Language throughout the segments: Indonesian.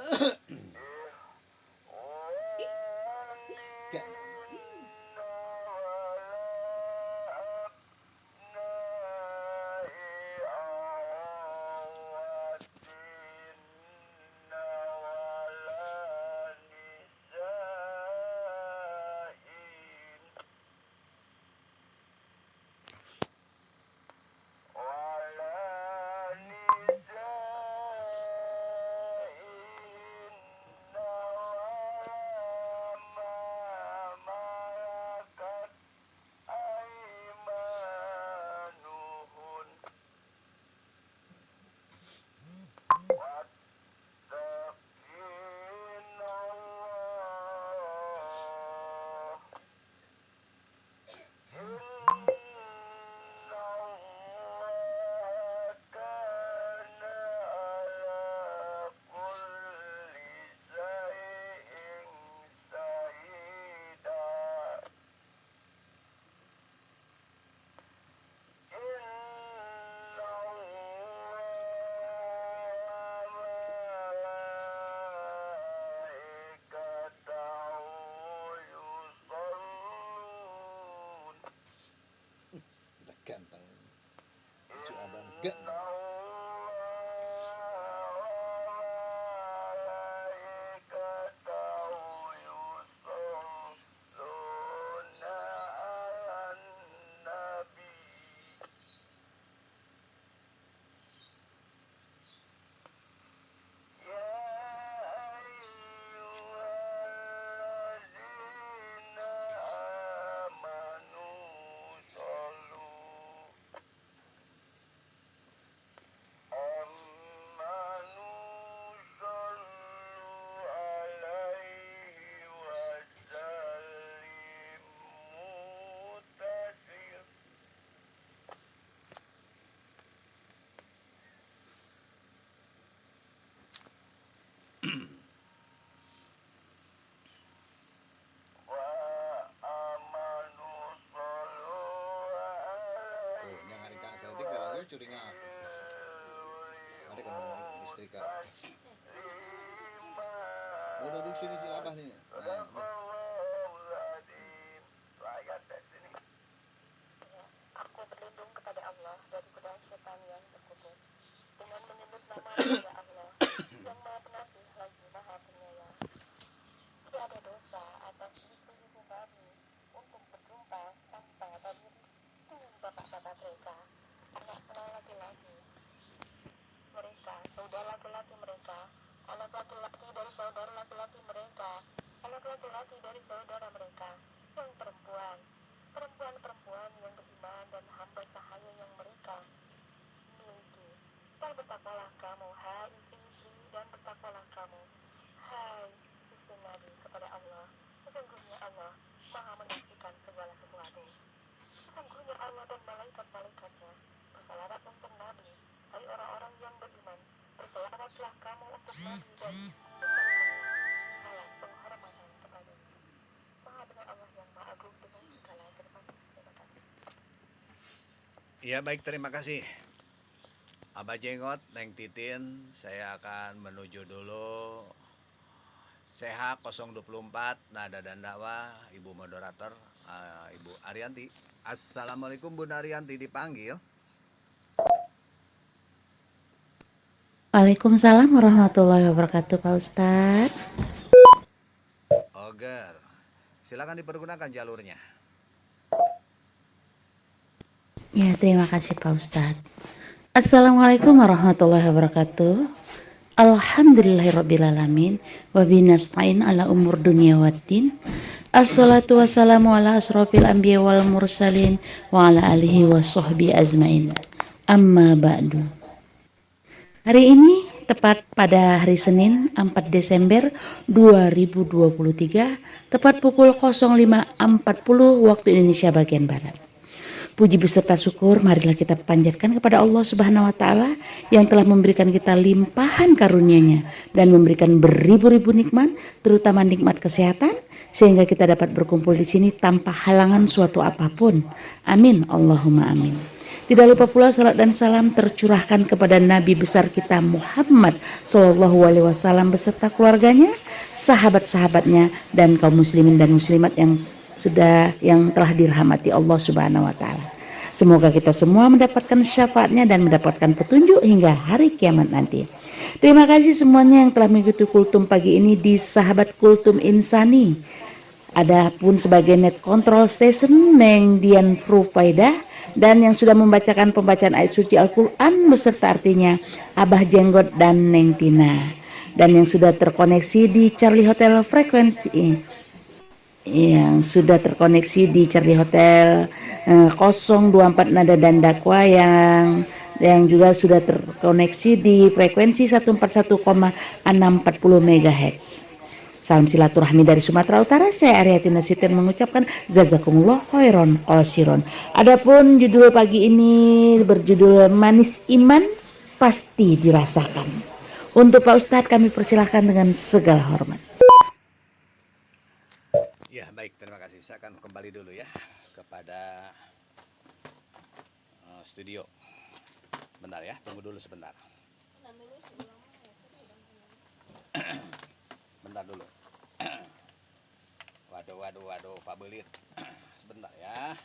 Ih, ih, ganteng. Ih. Udah ganteng. Cucu abang ganteng. Oh, jangan ringkang saya tik dalam curinya. Ada kan ngomong istri kak. Oh, duduk sini si abah nih. Nah, udah. Aku berlindung kepada Allah dari godaan setan yang terkutuk dengan menyebut nama ya Allah yang maha pengasih lagi maha penyayang. Tidak ada dosa atas ibu-ibu kami untuk berjumpa tanpa bagi bapak-bapak mereka, anak-anak laki-laki mereka, saudara laki-laki mereka, anak laki-laki dari saudara laki-laki mereka, anak laki-laki dari saudara mereka, yang perempuan-perempuan yang beriman dan hamba sahaya yang mereka miliki. Dan bertakwalah kamu, hai istri-istri, dan bertakwalah kamu, hai istri Nabi, kepada Allah. Sesungguhnya Allah maha menyaksikan segala sesuatu. Sesungguhnya Allah dan malaikat-malaikatnya bersalawat untuk Nabi. Hai orang-orang yang beriman, bersalawatlah kamu untuk Nabi dan ucapkanlah salam penghormatan kepadanya. Maha benar Allah yang maha agung dengan segala firman-Nya. Terima kasih. Iya baik, terima kasih Abah Jenggot, Neng Titin. Saya akan menuju dulu Seha 024 Nada dan Dakwah, Ibu moderator, Ibu Arianti. Assalamualaikum Bunda Arianti, dipanggil. Waalaikumsalam warahmatullahi wabarakatuh, Pak Ustadz. Oger, silakan dipergunakan jalurnya. Ya, terima kasih Pak Ustadz. Assalamualaikum warahmatullahi wabarakatuh. Alhamdulillahirrabbilalamin. Wabinasta'in ala umur dunia waddin. Assalatu wassalamu ala asrofil anbiya wal mursalin. Wa ala alihi wa sahbihi azmain. Amma ba'du. Hari ini tepat pada hari Senin 4 Desember 2023, tepat pukul 05.40 waktu Indonesia bagian Barat. Puji beserta syukur marilah kita panjatkan kepada Allah Subhanahu wa taala yang telah memberikan kita limpahan karunia-Nya dan memberikan beribu-ribu nikmat, terutama nikmat kesehatan, sehingga kita dapat berkumpul di sini tanpa halangan suatu apapun. Amin, Allahumma amin. Tidak lupa pula salat dan salam tercurahkan kepada Nabi besar kita Muhammad Shallallahu Alaihi Wasallam beserta keluarganya, sahabat-sahabatnya, dan kaum muslimin dan muslimat yang telah dirahmati Allah Subhanahu Wa Taala. Semoga kita semua mendapatkan syafaatnya dan mendapatkan petunjuk hingga hari kiamat nanti. Terima kasih semuanya yang telah mengikuti kultum pagi ini di Sahabat Kultum Insani. Adapun sebagai net control station Neng Dian Frufaidah, dan yang sudah membacakan pembacaan ayat suci Al-Quran beserta artinya Abah Jenggot dan Neng Tina, dan yang sudah terkoneksi di Charlie Hotel frekuensi Charlie Hotel 024 Nada dan Dakwa, yang juga sudah terkoneksi di frekuensi 141,640 MHz. Salam silaturahmi dari Sumatera Utara. Saya Ariati Nasitin mengucapkan jazakumullah khairon qasiron. Adapun judul pagi ini berjudul Manis Iman Pasti Dirasakan. Untuk Pak Ustadz kami persilahkan dengan segala hormat. Ya baik, terima kasih. Saya akan kembali dulu ya kepada studio. Bentar ya, tunggu dulu sebentar. Bentar dulu. Waduh, Pak Belit. Sebentar ya.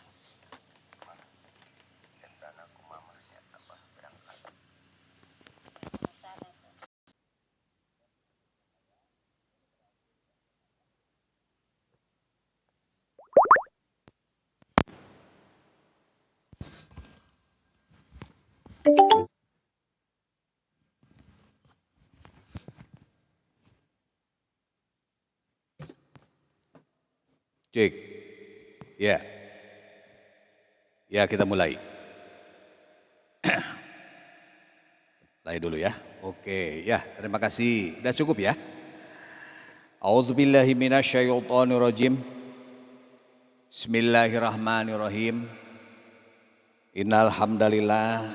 Cek. Ya. Ya, kita mulai. Mulai dulu ya. Oke, ya, terima kasih. Sudah cukup ya? A'udzubillahi minasyaitonirrajim. Bismillahirrahmanirrahim. Innal hamdalillah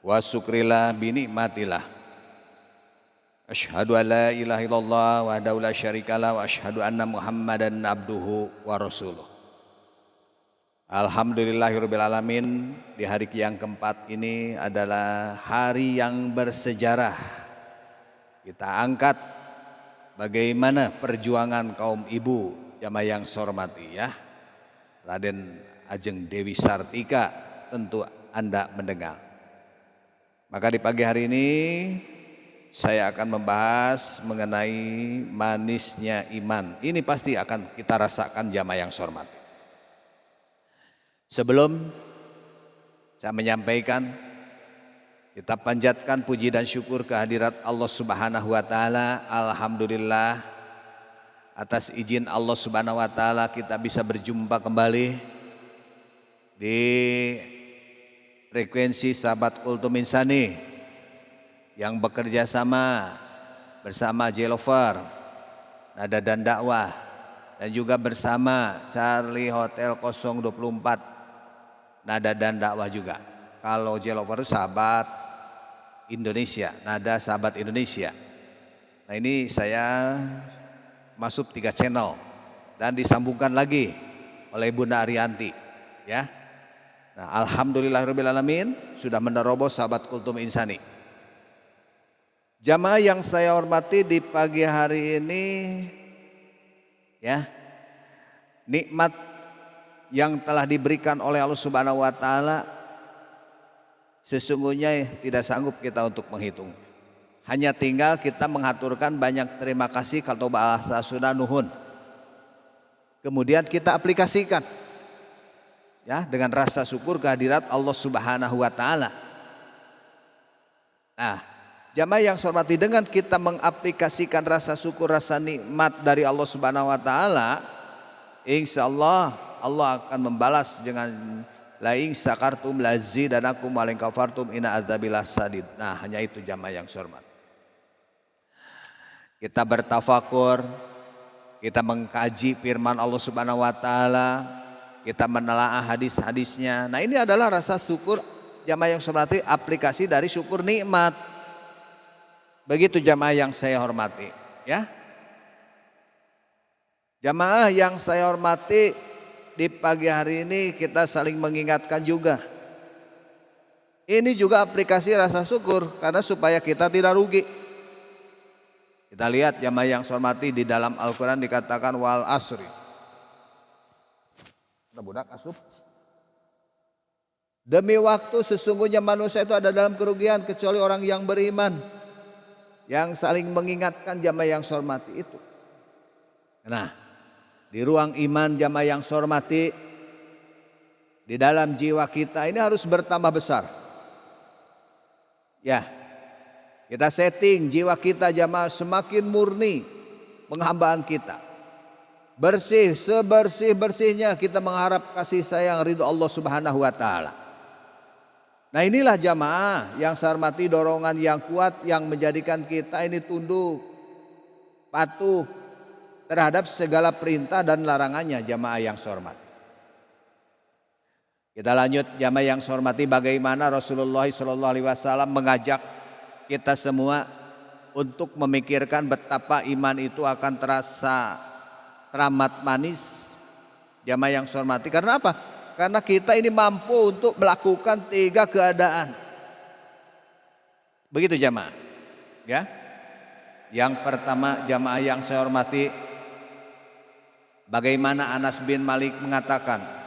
wa syukrillah bi nikmatillah. Asyhadu an la ilaha illallah wahdahu la syarikalah wa asyhadu anna Muhammadan abduhu wa rasuluh. Alhamdulillahirabbil alamin. Di hari yang keempat ini adalah hari yang bersejarah. Kita angkat bagaimana perjuangan kaum ibu jamaah yang saya hormati ya. Raden Ajeng Dewi Sartika tentu Anda mendengar. Maka di pagi hari ini saya akan membahas mengenai manisnya iman. Ini pasti akan kita rasakan jamaah yang saya hormati. Sebelum saya menyampaikan, kita panjatkan puji dan syukur kehadirat Allah Subhanahu wa taala. Alhamdulillah atas izin Allah Subhanahu wa taala kita bisa berjumpa kembali di frekuensi Sahabat Kultum Insani yang bekerja sama bersama Jelover, Nada dan Dakwah, dan juga bersama Charlie Hotel 024 Nada dan Dakwah juga. Kalau Jelover itu Sahabat Indonesia, Nada Sahabat Indonesia. Nah ini saya masuk 3 channel dan disambungkan lagi oleh Bunda Arianti ya. Nah alhamdulillahirabbil alamin sudah menerobos Sahabat Kultum Insani. Jamaah yang saya hormati di pagi hari ini ya, nikmat yang telah diberikan oleh Allah Subhanahu wa taala sesungguhnya tidak sanggup kita untuk menghitung. Hanya tinggal kita mengaturkan banyak terima kasih kalau bahasa Sunda nuhun. Kemudian kita aplikasikan ya dengan rasa syukur kehadirat Allah Subhanahu wa taala. Nah, jamaah yang saya hormati, dengan kita mengaplikasikan rasa syukur, rasa nikmat dari Allah Subhanahu wa taala, insyaallah Allah akan membalas dengan la in syakartum lazidanakum wa la in kafartum inna adzabilas sadid. Nah, hanya itu jamaah yang saya hormati. Kita bertafakur, kita mengkaji firman Allah Subhanahu wa taala, kita menelaah hadis-hadisnya. Nah, ini adalah rasa syukur jamaah yang saya hormati, aplikasi dari syukur nikmat. Begitu jamaah yang saya hormati ya. Jamaah yang saya hormati, di pagi hari ini kita saling mengingatkan juga Ini juga aplikasi rasa syukur karena supaya kita tidak rugi. Kita lihat jamaah yang saya hormati di dalam Al-Quran dikatakan wal asri. Kita budak asup. Demi waktu sesungguhnya manusia itu ada dalam kerugian kecuali orang yang beriman. Yang saling mengingatkan jamaah yang saya hormati itu. Nah, di ruang iman jamaah yang saya hormati, di dalam jiwa kita ini harus bertambah besar. Ya, kita setting jiwa kita jamaah semakin murni penghambaan kita. Bersih, sebersih-bersihnya kita mengharap kasih sayang ridho Allah Subhanahu wa taala. Nah, inilah jamaah yang saya hormati, dorongan yang kuat yang menjadikan kita ini tunduk, patuh terhadap segala perintah dan larangannya jamaah yang saya hormati. Kita lanjut jamaah yang saya hormati, bagaimana Rasulullah SAW mengajak kita semua untuk memikirkan betapa iman itu akan terasa teramat manis jamaah yang saya hormati. Karena apa? Karena kita ini mampu untuk melakukan 3 keadaan. Begitu jamaah. Ya. Yang pertama jamaah yang saya hormati, bagaimana Anas bin Malik mengatakan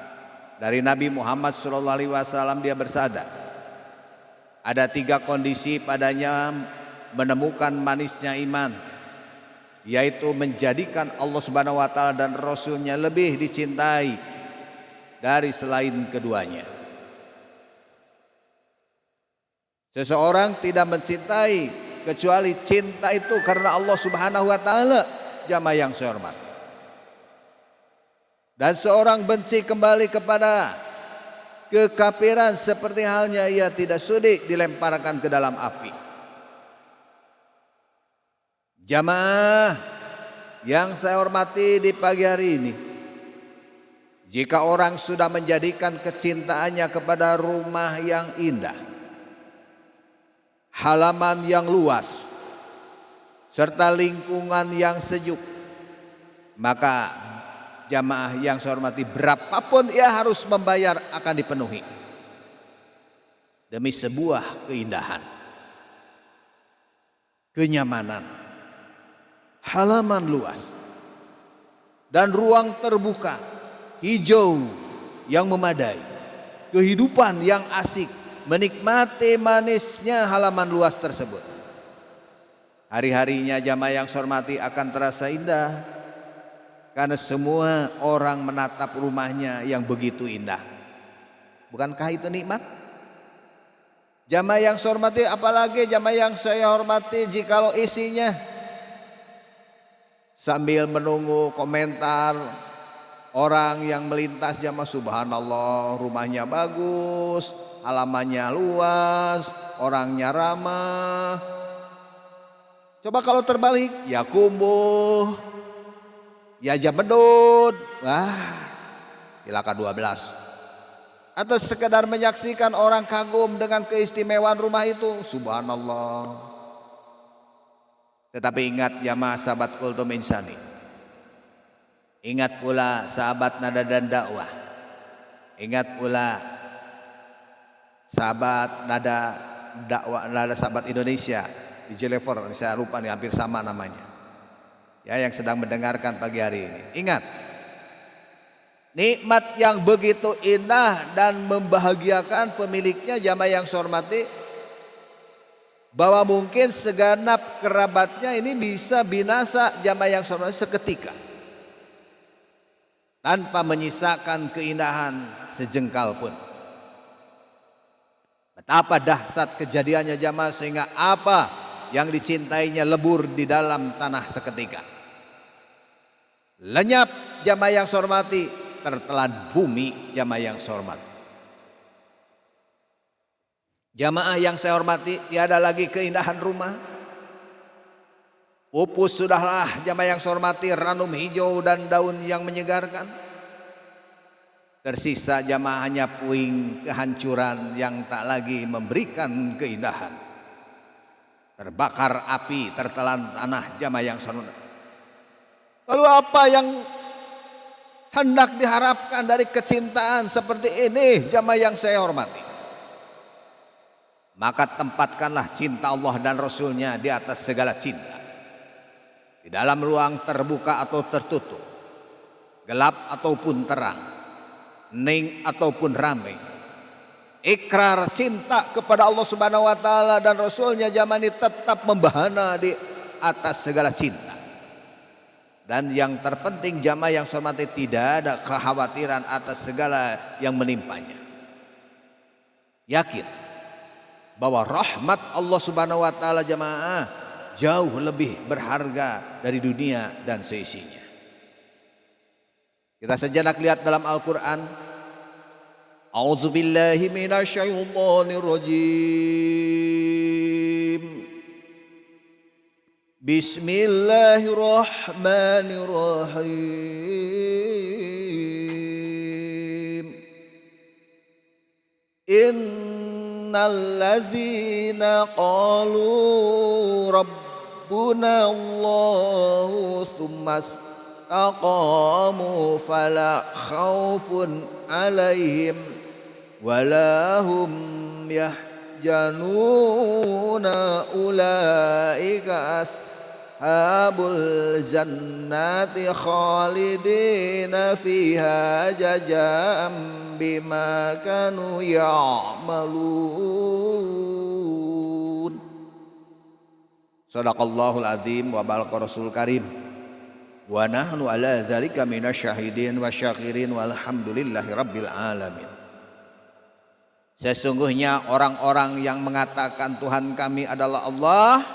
dari Nabi Muhammad SAW, dia bersabda, ada 3 kondisi padanya menemukan manisnya iman, yaitu menjadikan Allah Subhanahu wa taala dan Rasulnya lebih dicintai dari selain keduanya. Seseorang tidak mencintai kecuali cinta itu karena Allah Subhanahu wa taala, jamaah yang saya hormati. Dan seorang benci kembali kepada kekafiran seperti halnya ia tidak sudi dilemparkan ke dalam api. Jamaah yang saya hormati di pagi hari ini, jika orang sudah menjadikan kecintaannya kepada rumah yang indah, halaman yang luas, serta lingkungan yang sejuk, maka jamaah yang saya hormati, berapapun ia harus membayar akan dipenuhi demi sebuah keindahan, kenyamanan, halaman luas dan ruang terbuka hijau yang memadai, kehidupan yang asik, menikmati manisnya halaman luas tersebut. Hari-harinya jamaah yang saya hormati akan terasa indah karena semua orang menatap rumahnya yang begitu indah. Bukankah itu nikmat? Jamaah yang saya hormati, apalagi jamaah yang saya hormati jikalau isinya sambil menunggu komentar orang yang melintas, jamaah subhanallah rumahnya bagus, halamannya luas, orangnya ramah. Coba kalau terbalik, ya kumuh, ya jabedut, wah cilaka 12. Atau sekedar menyaksikan orang kagum dengan keistimewaan rumah itu, subhanallah. Tetapi ingat jamaah sahabat Kultum Insani, ingat pula sahabat Nada dan Dakwah, ingat pula sahabat Nada Dakwah, Nada Sahabat Indonesia di Jelefor, saya lupa nih, hampir sama namanya. Ya, yang sedang mendengarkan pagi hari ini, ingat nikmat yang begitu indah dan membahagiakan pemiliknya jamaah yang saya hormati, bahwa mungkin segenap kerabatnya ini bisa binasa jamaah yang saya hormati seketika tanpa menyisakan keindahan sejengkal pun. Betapa dahsyat kejadiannya jamaah, sehingga apa yang dicintainya lebur di dalam tanah seketika. Lenyap jamaah yang saya hormati, tertelan bumi jamaah yang saya hormati. Jamaah yang saya hormati, tiada lagi keindahan rumah. Pupus sudahlah jamaah yang saya hormati, ranum hijau dan daun yang menyegarkan. Tersisa jamaah hanya puing kehancuran yang tak lagi memberikan keindahan. Terbakar api, tertelan tanah jamaah yang saya hormati. Lalu apa yang hendak diharapkan dari kecintaan seperti ini jamaah yang saya hormati? maka tempatkanlah cinta Allah dan Rasulnya di atas segala cinta. Di dalam ruang terbuka atau tertutup, gelap ataupun terang, hening ataupun ramai, ikrar cinta kepada Allah Subhanahu wa taala dan Rasulnya jamaah ini tetap membahana di atas segala cinta. Dan yang terpenting jamaah yang saya hormati, tidak ada kekhawatiran atas segala yang menimpanya. Yakin bahwa rahmat Allah Subhanahu wa taala jamaah jauh lebih berharga dari dunia dan seisinya. Kita sejenak lihat dalam Al-Qur'an. A'udzubillahi minasyaitonirrajim. Bismillahirrahmanirrahim. Innalladzina qalu rabbuna Allahu tsumma istaqamu fala khaufun alaihim wala hum yahjanuna ulaika ashabul jannati khalidina fiha jazaa'an bima kanu ya'malun. Shadaqallahul azim wa balaqa rasul karim wa nahnu ala dzalika minasyahidin wa syakirin walhamdulillahi rabbil alamin. Sesungguhnya orang-orang yang mengatakan Tuhan kami adalah Allah,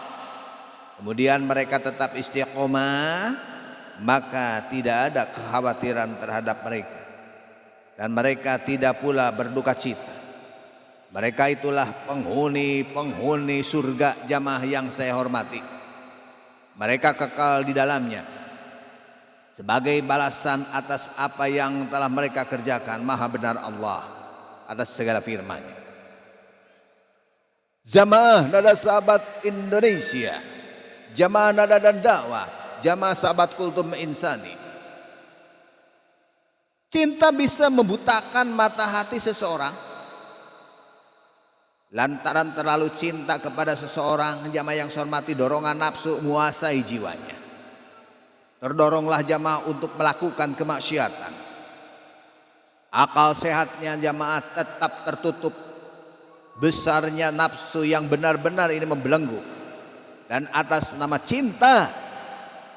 kemudian mereka tetap istiqomah, maka tidak ada kekhawatiran terhadap mereka. Dan mereka tidak pula berduka cita. Mereka itulah penghuni surga jamaah yang saya hormati. Mereka kekal di dalamnya sebagai balasan atas apa yang telah mereka kerjakan. Maha benar Allah atas segala firman-Nya. Jamaah Nada Sahabat Indonesia, jamaah Nada dan Dakwah, jamaah Sahabat Kultum Insani. Cinta bisa membutakan mata hati seseorang. Lantaran terlalu cinta kepada seseorang, jamaah yang saya hormati, dorongan nafsu menguasai jiwanya. Terdoronglah jamaah untuk melakukan kemaksiatan. Akal sehatnya jamaah tetap tertutup. Besarnya nafsu yang benar-benar ini membelenggu. Dan atas nama cinta,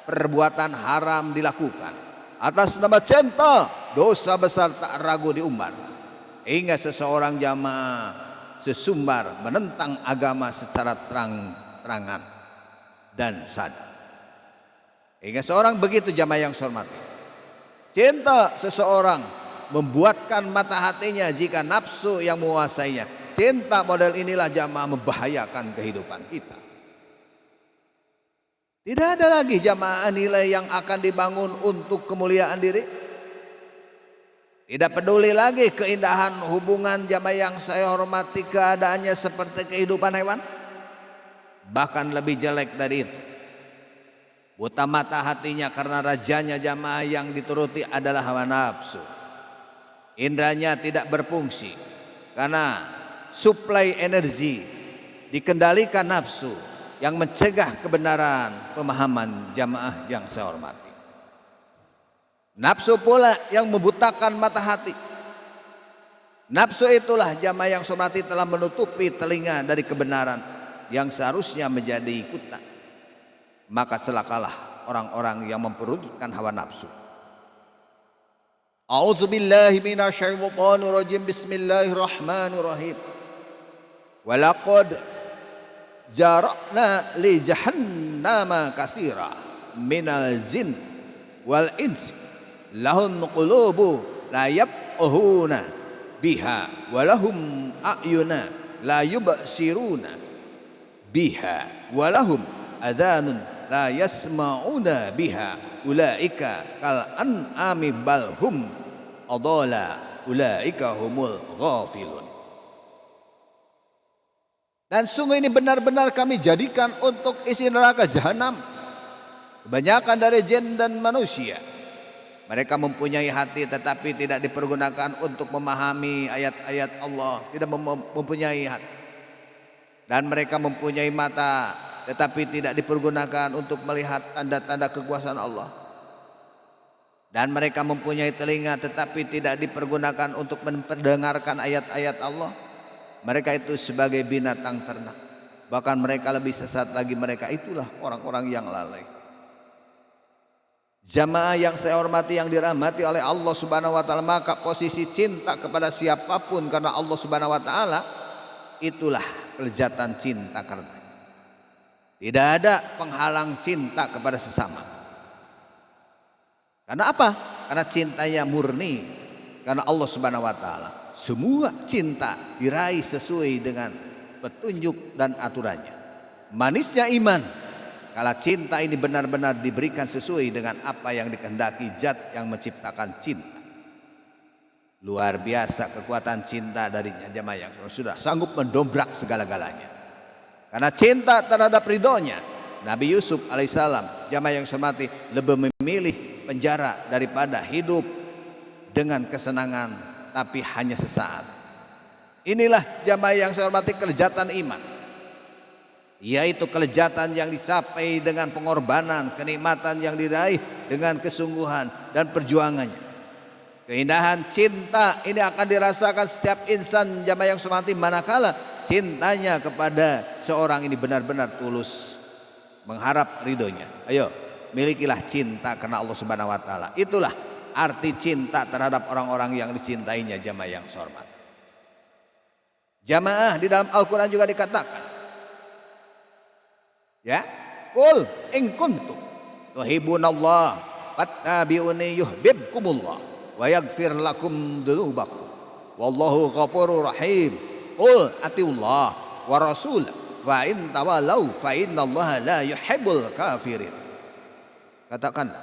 perbuatan haram dilakukan. Atas nama cinta, dosa besar tak ragu diumbar. Hingga seseorang jamaah sesumbar menentang agama secara terang-terangan dan sadar. Hingga seorang begitu jamaah yang saya hormati. Cinta seseorang membuatkan mata hatinya jika nafsu yang menguasainya. Cinta model inilah jamaah membahayakan kehidupan kita. Tidak ada lagi jamaah nilai yang akan dibangun untuk kemuliaan diri. Tidak peduli lagi keindahan hubungan jamaah yang saya hormati, keadaannya seperti kehidupan hewan. Bahkan lebih jelek dari itu. Buta mata hatinya karena rajanya jamaah yang dituruti adalah hawa nafsu. Indranya tidak berfungsi karena suplai energi dikendalikan nafsu yang mencegah kebenaran pemahaman jamaah yang saya hormati. Nafsu pula yang membutakan mata hati. Nafsu itulah jamaah yang saya hormati telah menutupi telinga dari kebenaran yang seharusnya menjadi ikutan. Maka celakalah orang-orang yang memperuntukkan hawa nafsu. A'udzubillahi minasyaitonirrajim. Bismillahirrahmanirrahim. Walaqad zara'na li jahannama katsira minal jin wal ins lahum qulubu la yafqahuna biha wa lahum a'yuna la yubsiruna biha wa lahum adhanun la yasma'una biha ulaika kal an'ami bal hum adalla ulaika humul ghafilun. Dan sungguh ini benar-benar kami jadikan untuk isi neraka jahanam kebanyakan dari jin dan manusia. Mereka mempunyai hati tetapi tidak dipergunakan untuk memahami ayat-ayat Allah, tidak mempunyai hati. Dan mereka mempunyai mata tetapi tidak dipergunakan untuk melihat tanda-tanda kekuasaan Allah. Dan mereka mempunyai telinga tetapi tidak dipergunakan untuk mendengarkan ayat-ayat Allah. Mereka itu sebagai binatang ternak. Bahkan mereka lebih sesat lagi, mereka itulah orang-orang yang lalai. Jamaah yang saya hormati, yang dirahmati oleh Allah Subhanahu wa taala, maka posisi cinta kepada siapapun karena Allah Subhanahu wa taala itulah kelezatan cinta karena tidak ada penghalang cinta kepada sesama. Karena apa? Karena cintanya murni karena Allah Subhanahu wa taala. Semua cinta diraih sesuai dengan petunjuk dan aturannya. Manisnya iman kalau cinta ini benar-benar diberikan sesuai dengan apa yang dikehendaki Zat yang menciptakan cinta. Luar biasa kekuatan cinta darinya jamaah yang sudah sanggup mendobrak segala-galanya. Karena cinta terhadap ridhonya, Nabi Yusuf alaihissalam, jamaah yang hormati, lebih memilih penjara daripada hidup dengan kesenangan tapi hanya sesaat. Inilah jamaah yang saya hormati kelezatan iman, yaitu kelezatan yang dicapai dengan pengorbanan, kenikmatan yang diraih dengan kesungguhan dan perjuangannya. Keindahan cinta ini akan dirasakan setiap insan jamaah yang saya hormati manakala cintanya kepada seorang ini benar-benar tulus mengharap ridhonya. Ayo, milikilah cinta karena Allah Subhanahu wa taala. Itulah arti cinta terhadap orang-orang yang dicintainya jamaah yang saya hormati. Jamaah di dalam Al-Qur'an juga dikatakan, ya, qul in kuntum tuhibbunallah fattabi'uni yuhibbukumullah wa yaghfir lakum dzunubakum wallahu ghafurur rahim. Qul atiullah wa rasul fa in tawallaw fa innallaha la yuhibbul kafirin. Katakanlah,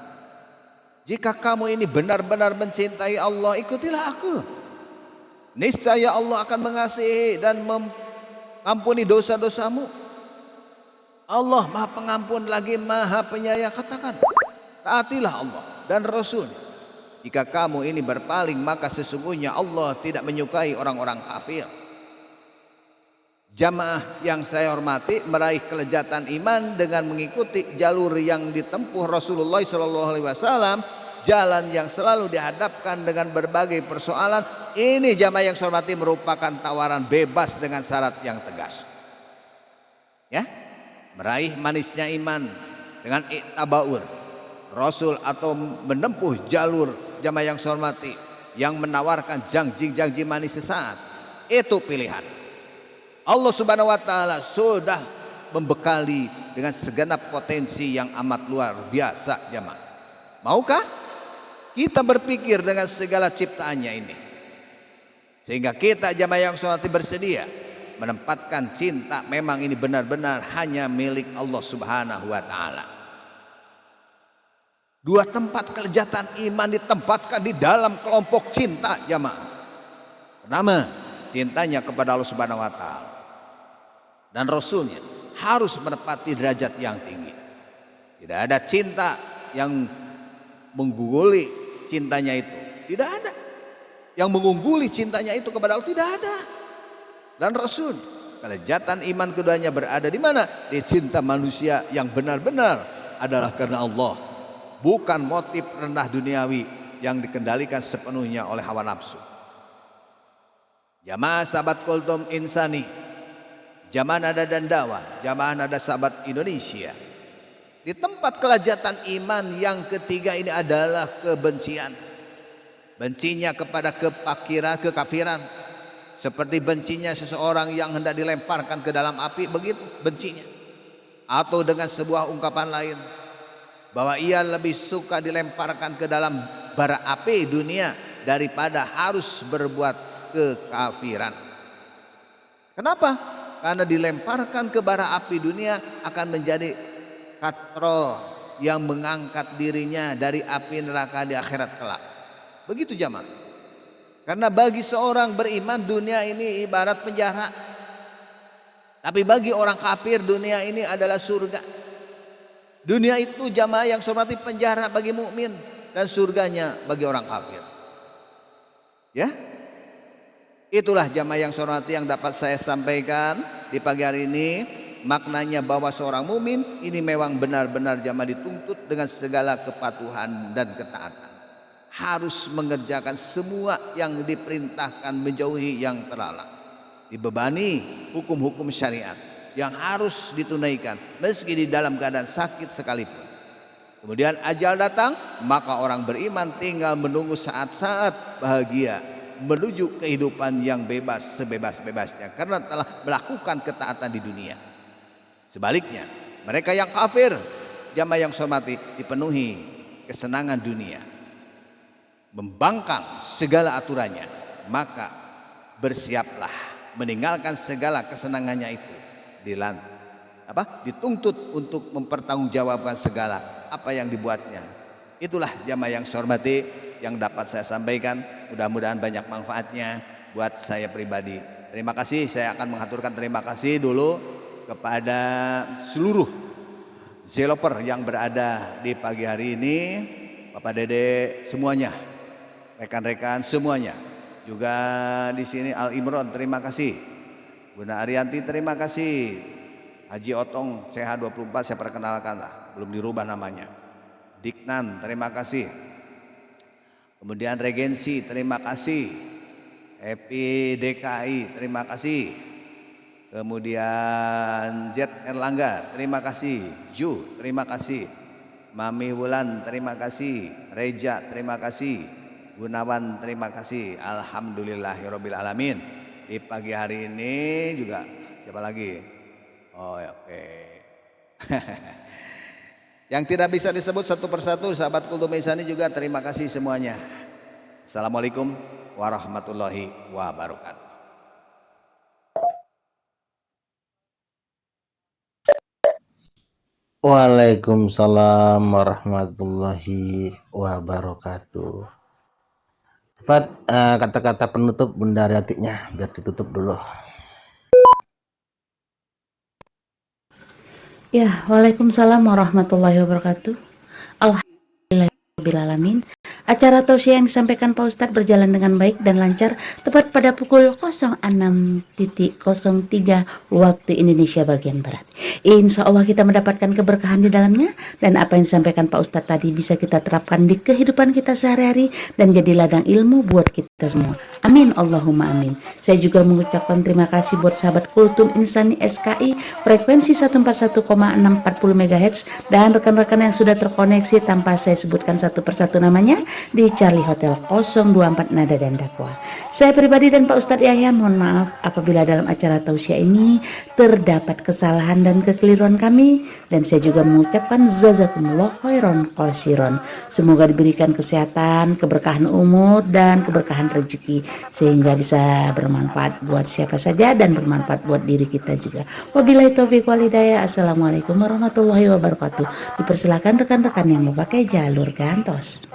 jika kamu ini benar-benar mencintai Allah, ikutilah aku. Niscaya Allah akan mengasihi dan mengampuni dosa-dosamu. Allah Maha Pengampun lagi Maha Penyayang. Katakan, taatilah Allah dan Rasul. Jika kamu ini berpaling, maka sesungguhnya Allah tidak menyukai orang-orang kafir. Jamaah yang saya hormati, meraih kelezatan iman dengan mengikuti jalur yang ditempuh Rasulullah SAW, jalan yang selalu dihadapkan dengan berbagai persoalan. Ini jamaah yang saya hormati merupakan tawaran bebas dengan syarat yang tegas. Ya, meraih manisnya iman dengan iktabaur Rasul atau menempuh jalur jamaah yang saya hormati yang menawarkan janji-janji manis sesaat, itu pilihan. Allah Subhanahu wa taala sudah membekali dengan segenap potensi yang amat luar biasa jamaah. Maukah kita berpikir dengan segala ciptaannya ini? Sehingga kita jamaah yang hormati bersedia menempatkan cinta memang ini benar-benar hanya milik Allah Subhanahu wa taala. Dua tempat kelezatan iman ditempatkan di dalam kelompok cinta jamaah. Pertama, cintanya kepada Allah Subhanahu wa taala dan Rasulnya harus menepati derajat yang tinggi. Tidak ada cinta yang mengungguli cintanya itu, tidak ada. Yang mengungguli cintanya itu kepada Allah tidak ada. Dan Rasul, kelezatan iman keduanya berada di mana? Di cinta manusia yang benar-benar adalah karena Allah, bukan motif rendah duniawi yang dikendalikan sepenuhnya oleh hawa nafsu. Jamaah sahabat Kultum Insani, jamaah nada dan dakwah, jamaah nada sahabat Indonesia. Di tempat kelezatan iman yang ketiga ini adalah kebencian. Bencinya kepada kekafiran. Seperti bencinya seseorang yang hendak dilemparkan ke dalam api, begitu bencinya. Atau dengan sebuah ungkapan lain, bahwa ia lebih suka dilemparkan ke dalam bara api dunia daripada harus berbuat kekafiran. Kenapa? Karena dilemparkan ke bara api dunia akan menjadi katrol yang mengangkat dirinya dari api neraka di akhirat kelak. Begitu jamaah. Karena bagi seorang beriman dunia ini ibarat penjara. Tapi bagi orang kafir dunia ini adalah surga. Dunia itu jamaah yang hormati penjara bagi mukmin dan surganya bagi orang kafir. Ya. Itulah jamaah yang hormati yang dapat saya sampaikan. di pagi hari ini, maknanya bahwa seorang mumin ini memang benar-benar jamaah dituntut dengan segala kepatuhan dan ketaatan. Harus mengerjakan semua yang diperintahkan, menjauhi yang terlarang. Dibebani hukum-hukum syariat yang harus ditunaikan meski di dalam keadaan sakit sekalipun. Kemudian ajal datang, maka orang beriman tinggal menunggu saat-saat bahagia menuju kehidupan yang bebas sebebas-bebasnya karena telah melakukan ketaatan di dunia. Sebaliknya, mereka yang kafir, jamaah yang saya hormati, dipenuhi kesenangan dunia, membangkang segala aturannya, maka bersiaplah meninggalkan segala kesenangannya itu, dituntut untuk mempertanggungjawabkan segala apa yang dibuatnya. Itulah jamaah yang saya hormati yang dapat saya sampaikan. Mudah-mudahan banyak manfaatnya buat saya pribadi. Terima kasih. Saya akan mengaturkan terima kasih dulu kepada seluruh developer yang berada di pagi hari ini, Bapak Dede semuanya, rekan-rekan semuanya. Juga di sini Al Imron, terima kasih. Bunda Arianti, terima kasih. Haji Otong CH24, saya perkenalkan lah, belum dirubah namanya. Diknan, terima kasih. Kemudian Regensi, terima kasih. Epi DKI, terima kasih. Kemudian Z Erlangga, terima kasih. Ju, terima kasih. Mami Wulan, terima kasih. Reja, terima kasih. Gunawan, terima kasih. Alhamdulillahirabbil alamin. Di pagi hari ini juga siapa lagi? Oh, oke. Yang tidak bisa disebut satu persatu, sahabat Kultum Ihsani juga terima kasih semuanya. Assalamualaikum warahmatullahi wabarakatuh. Waalaikumsalam warahmatullahi wabarakatuh. Cepat kata-kata penutup Bunda Ariantinya biar ditutup dulu. Ya, Waalaikumsalam warahmatullahi wabarakatuh. Alhamdulillahirrahmanirrahim. Acara tausiah yang disampaikan Pak Ustadz berjalan dengan baik dan lancar tepat pada pukul 06.03 waktu Indonesia bagian Barat. Insya Allah kita mendapatkan keberkahan di dalamnya dan apa yang disampaikan Pak Ustadz tadi bisa kita terapkan di kehidupan kita sehari-hari dan jadi ladang ilmu buat kita semua. Amin Allahumma amin. Saya juga mengucapkan terima kasih buat sahabat Kultum Ihsani SKI frekuensi 141,640 MHz dan rekan-rekan yang sudah terkoneksi tanpa saya sebutkan satu persatu namanya di Charlie Hotel 024 Nada dan Dakwah. Saya pribadi dan Pak Ustadz Yahya mohon maaf apabila dalam acara tausiah ini terdapat kesalahan dan kekeliruan kami, dan saya juga mengucapkan jazakumullah khairan qasiron. Semoga diberikan kesehatan, keberkahan umur dan keberkahan rezeki sehingga bisa bermanfaat buat siapa saja dan bermanfaat buat diri kita juga. Wabillahi taufiq wal hidayah. Assalamualaikum warahmatullahi wabarakatuh. Dipersilakan rekan-rekan yang mau pakai jalur gantos.